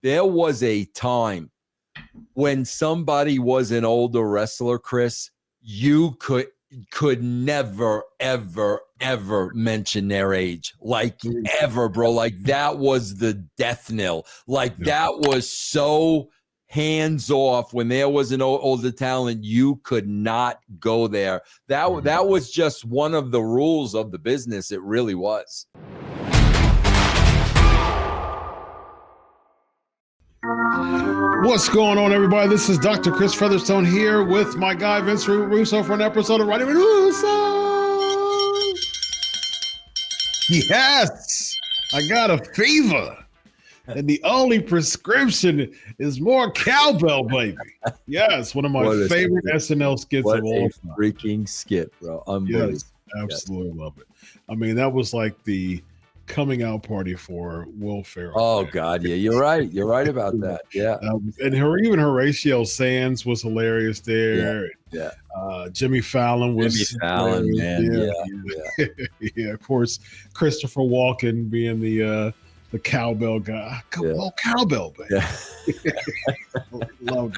there was a time when somebody was an older wrestler, Chris, you could never, ever mention their age. Like ever, bro. Like that was the death knell. Like that was so hands off. When there was an older talent, you could not go there. That was just one of the rules of the business. It really was. What's going on, everybody? This is Dr. Chris Featherstone here with my guy Vince Russo for an episode of Roddy Russo. Yes, I got a fever, and the only prescription is more cowbell, baby. Yes, one of my favorite SNL skits of all time. Freaking skit, bro! Unbelievable. Yes, absolutely love it. I mean, that was like the coming out party for Will Ferrell. Oh God, yeah, you're right. You're right about that. Yeah, and even Horatio Sands was hilarious there. Yeah. Jimmy Fallon was man. Yeah. Yeah. Of course, Christopher Walken being the cowbell guy. Oh, cowbell, baby. Yeah. Loved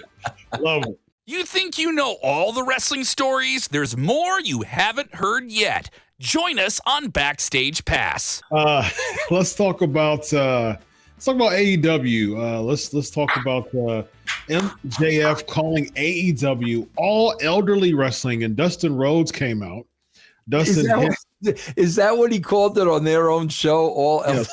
it. You think you know all the wrestling stories? There's more you haven't heard yet. Join us on Backstage Pass. Let's talk about AEW. Let's talk about MJF calling AEW all elderly wrestling, and Dustin Rhodes came out. Is that what he called it on their own show? Yes,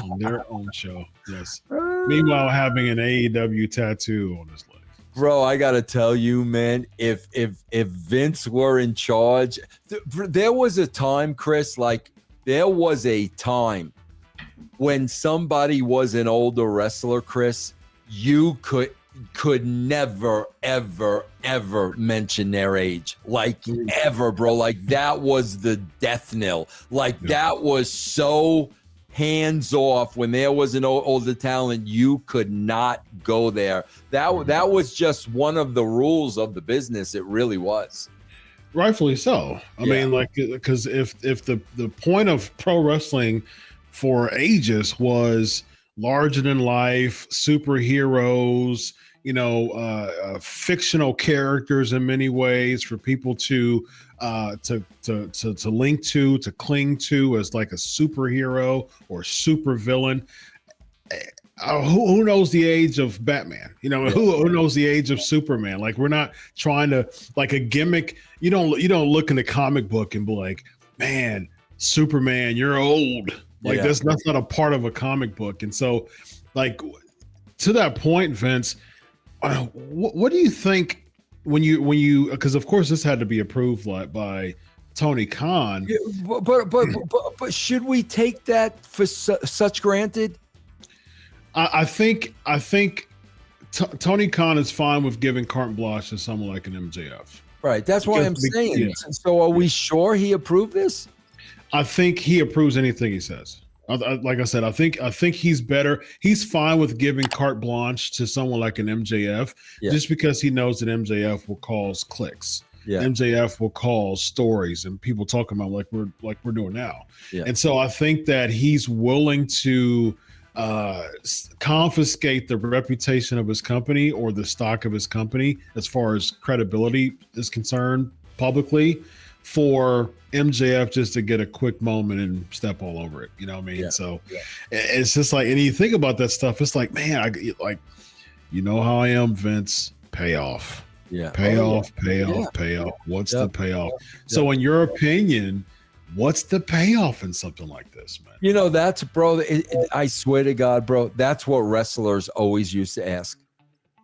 on their own show. Yes. Meanwhile, having an AEW tattoo on his leg. Bro, I gotta tell you, man, if Vince were in charge, there was a time, Chris, there was a time when somebody was an older wrestler, Chris, you could never, ever mention their age. Like ever, bro. Like that was the death knell. Like that was so hands off. When there was an older talent, you could not go there. That was just one of the rules of the business. It really was. Rightfully so. I mean, because if the point of pro wrestling for ages was larger than life superheroes, fictional characters in many ways for people to link to cling to as like a superhero or super villain. Who knows the age of Batman? Who knows the age of Superman? Like, we're not trying to like a gimmick. You don't look in the comic book and be like, man, Superman, you're old. Like that's not a part of a comic book. And so, like, to that point, Vince, what do you think when you because of course this had to be approved by Tony Khan. Yeah, but should we take that for such granted? I think Tony Khan is fine with giving carte blanche to someone like an MJF. Right. That's why I'm saying. Yeah. So are we sure he approved this? I think he approves anything he says. Like I said, I think he's better. He's fine with giving carte blanche to someone like an MJF, just because he knows that MJF will cause clicks. Yeah. MJF will cause stories and people talking about like we're doing now. Yeah. And so I think that he's willing to confiscate the reputation of his company or the stock of his company as far as credibility is concerned publicly for MJF just to get a quick moment and step all over it. You know what I mean? Yeah. So it's just like, and you think about that stuff, it's like, man, you know how I am, Vince, payoff. Yeah. Payoff. What's the payoff? So in your opinion, what's the payoff in something like this, man? That's, bro, I swear to God, bro, that's what wrestlers always used to ask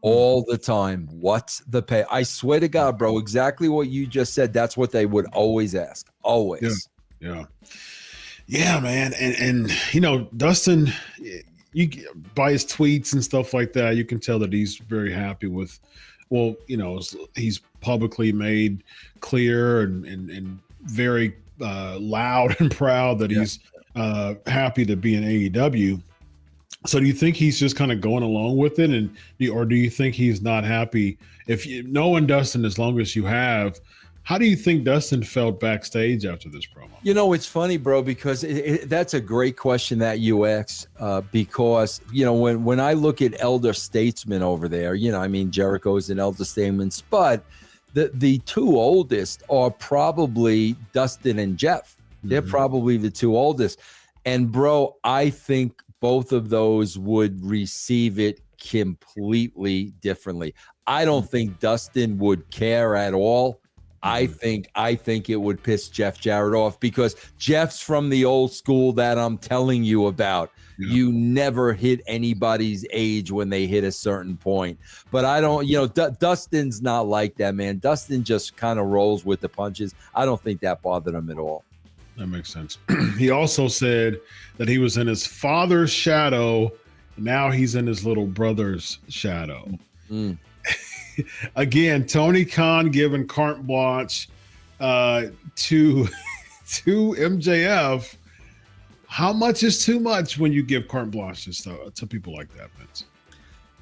all the time. What's the pay? I swear to God, bro, exactly what you just said. That's what they would always ask. Always. Yeah, man. And Dustin, you by his tweets and stuff like that, you can tell that he's very happy with, he's publicly made clear and very loud and proud that he's happy to be in AEW. So do you think he's just kind of going along with it, or do you think he's not happy? If you knowing Dustin as long as you have, How do you think Dustin felt backstage after this promo? You know, it's funny, bro, because that's a great question that you ask. Because you know, when I look at elder statesmen over there, you know, I mean, Jericho's an elder statesman, but the two oldest are probably Dustin and Jeff. They're probably the two oldest. And bro, I think both of those would receive it completely differently. I don't think Dustin would care at all. I think it would piss Jeff Jarrett off because Jeff's from the old school that I'm telling you about. Yeah. You never hit anybody's age when they hit a certain point. But I don't, you know, Dustin's not like that, man. Dustin just kind of rolls with the punches. I don't think that bothered him at all. That makes sense. He also said that he was in his father's shadow. Now he's in his little brother's shadow. Again, Tony Khan giving carte blanche to MJF. How much is too much when you give carte blanche to people like that, Vince?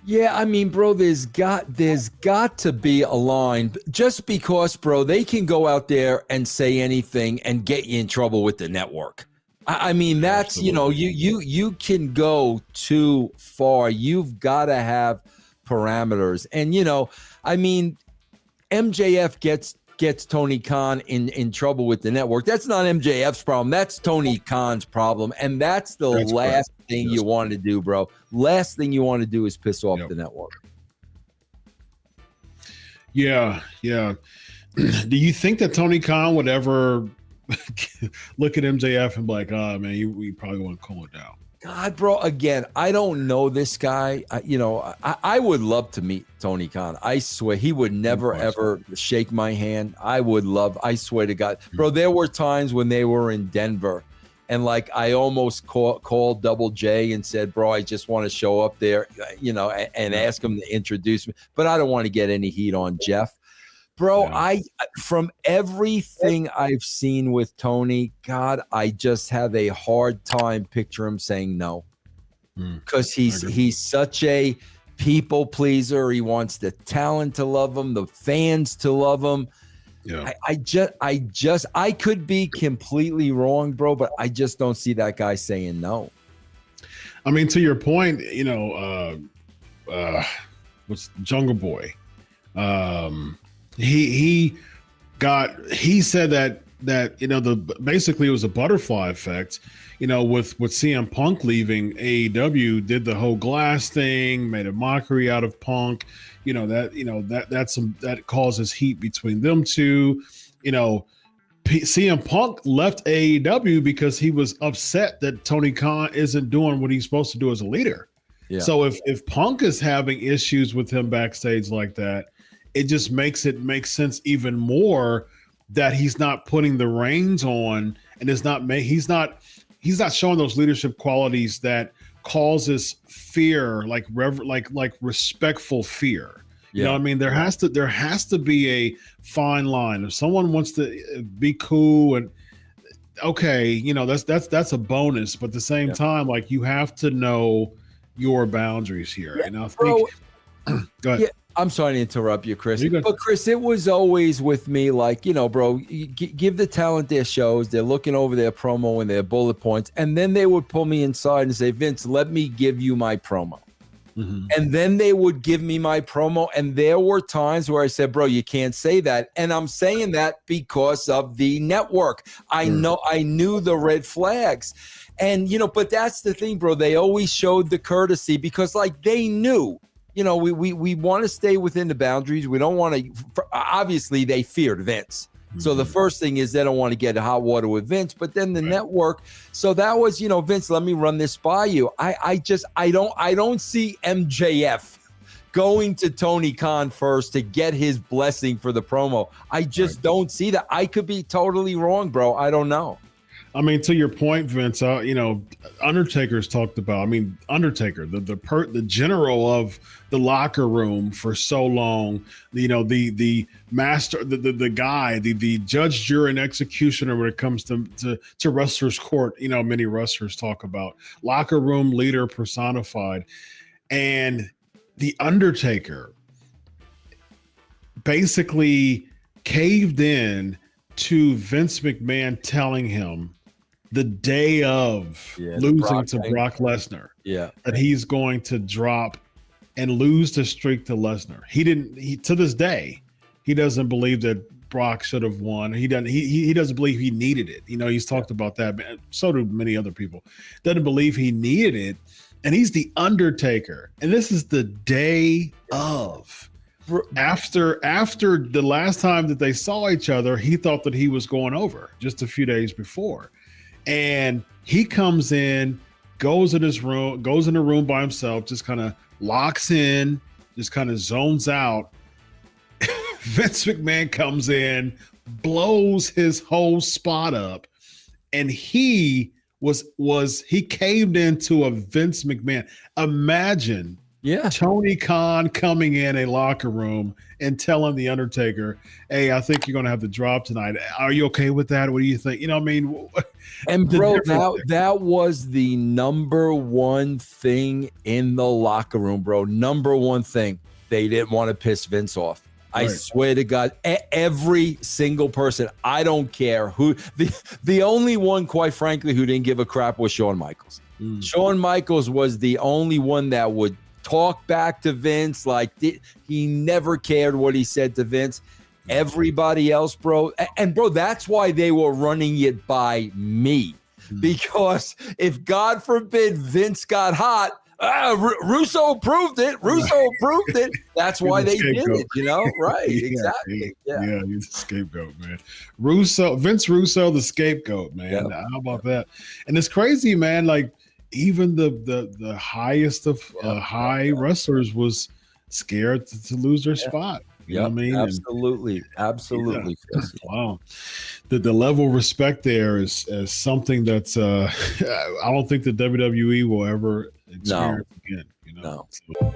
Yeah, I mean, bro, there's got to be a line. Just because, bro, they can go out there and say anything and get you in trouble with the network. I mean, that's, absolutely. You know, you can go too far. You've got to have parameters. And, you know, I mean, MJF gets Tony Khan in trouble with the network. That's not MJF's problem. That's Tony Khan's problem. And that's the last thing you want to do, bro. Last thing you want to do is piss off the network. Yeah. Do you think that Tony Khan would ever look at MJF and be like, oh, man, we probably want to cool it down? God, bro, again, I don't know this guy. I would love to meet Tony Khan. I swear he would never, ever shake my hand. I swear to God. Bro, there were times when they were in Denver and like I almost called Double J and said, bro, I just want to show up there, you know, and ask him to introduce me. But I don't want to get any heat on Jeff. Bro, from everything I've seen with Tony, God, I just have a hard time picture him saying no. Because he's such a people pleaser. He wants the talent to love him, the fans to love him. Yeah. I could be completely wrong, bro, but I just don't see that guy saying no. I mean, to your point, you know, what's Jungle Boy? He said that you know, basically it was a butterfly effect, you know, with CM Punk leaving AEW, did the whole glass thing, made a mockery out of Punk, that causes heat between them two. You know, CM Punk left AEW because he was upset that Tony Khan isn't doing what he's supposed to do as a leader. Yeah. So if Punk is having issues with him backstage like that, it just makes it make sense even more that he's not putting the reins on, and he's not showing those leadership qualities that causes fear, like respectful fear. You know what I mean? There has to be a fine line. If someone wants to be cool and okay, you know, that's a bonus, but at the same time, like, you have to know your boundaries here. And I think go ahead. Yeah. I'm sorry to interrupt you, Chris. But Chris, it was always with me like, you know, bro, give the talent their shows. They're looking over their promo and their bullet points. And then they would pull me inside and say, Vince, let me give you my promo. And then they would give me my promo. And there were times where I said, bro, you can't say that. And I'm saying that because of the network. I knew the red flags. And, you know, but that's the thing, bro. They always showed the courtesy because, like, they knew. You know, we want to stay within the boundaries. We don't want to. Obviously, they feared Vince. So the first thing is they don't want to get hot water with Vince. But then the network. So that was, you know, Vince, let me run this by you. I don't see MJF going to Tony Khan first to get his blessing for the promo. I just don't see that. I could be totally wrong, bro. I don't know. I mean, to your point, Vince, you know, Undertaker's talked about, I mean, Undertaker, the general of the locker room for so long, you know, the master, the guy, the judge, jury, and executioner when it comes to wrestlers' court. You know, many wrestlers talk about locker room leader personified. And the Undertaker basically caved in to Vince McMahon telling him the day of losing to Brock Lesnar that he's going to drop and lose the streak to Lesnar. He to this day, he doesn't believe that Brock should have won. He doesn't believe he needed it. You know, he's talked about that. So do many other people. Doesn't believe he needed it. And he's the Undertaker. And this is the day of. After the last time that they saw each other, he thought that he was going over just a few days before. And he comes in, goes in his room, goes in a room by himself, just kind of locks in, just kind of zones out. Vince McMahon comes in, blows his whole spot up, and he caved into a Vince McMahon. Imagine Tony Khan coming in a locker room and telling the Undertaker, "Hey, I think you're going to have to drop tonight. Are you okay with that? What do you think?" You know what I mean? And bro, that was the number one thing in the locker room, bro. Number one thing. They didn't want to piss Vince off. I swear to God, every single person, I don't care who, the only one, quite frankly, who didn't give a crap was Shawn Michaels. Shawn Michaels was the only one that would talk back to Vince. Like, he never cared what he said to Vince. Everybody else, bro. And bro, that's why they were running it by me. Because if, God forbid, Vince got hot, Russo approved it. That's why they did it, you know? Right, exactly. Yeah, he's the scapegoat, man. Vince Russo, the scapegoat, man. How about that? And it's crazy, man. Like, even the highest of high wrestlers was scared to lose their spot. You know what I mean? Absolutely. Yeah. Wow. The level of respect there is something that's I don't think the WWE will ever experience again. You know? No.